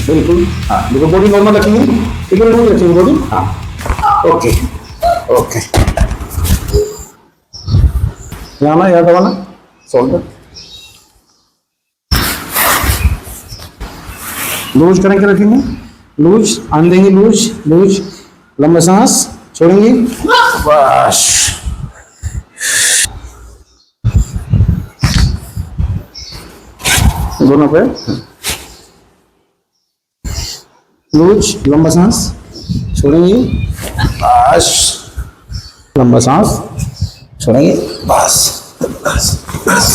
बिल्कुल। हाँ बिल्कुल, बॉडी नॉर्मल रखेंगे, ठीक है, नॉर्मल रखेंगे बॉडी। हाँ ओके ओके। यहाँ ना, यहाँ दबाना शोल्डर, लूज करके रखेंगे, लूज आन देंगे, लूज लूज, लंबा सांस छोड़ेंगे, बस। दोनों पे लूज, लंबा सांस छोड़ेंगे, बस, लंबा सांस छोड़ेंगे, बस बस बस।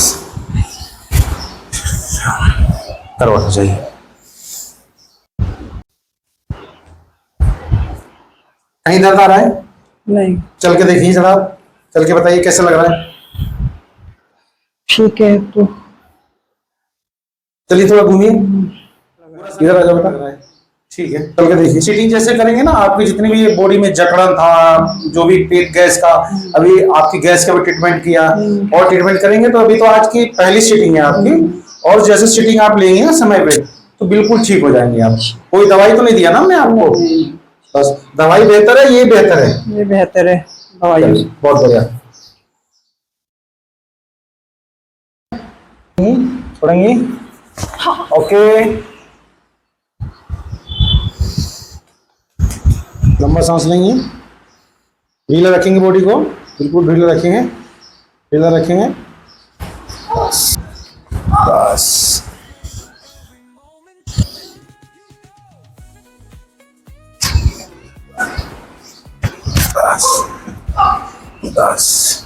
करवाना चाहिए। कहीं दर्द आ रहा है? नहीं। चल के देखिए जरा, चल के बताइए कैसे लग रहा है। ठीक है तो चलिए थोड़ा घूमिए, इधर आ जाओ बेटा। ठीक है, चल के देखिए। सीटिंग जैसे करेंगे ना, आपकी जितनी भी बॉडी में जकड़न था, जो भी पेट गैस का, अभी आपकी गैस का भी ट्रीटमेंट किया और ट्रीटमेंट करेंगे, तो अभी तो आज की पहली सीटिंग है आपकी, और जैसे सीटिंग आप लेंगे ना समय पे, तो बिल्कुल ठीक हो जाएंगे आप। कोई दवाई तो नहीं दिया ना हमने आपको? बस दवाई बेहतर है, ये बेहतर है? ये बेहतर है दवाई। बहुत बढ़िया। छोड़ेंगे, ओके, लंबा सांस लेंगे, ढीला रखेंगे बॉडी को, बिल्कुल ढीला रखेंगे, ढीला रखेंगे, बस बस बस बस।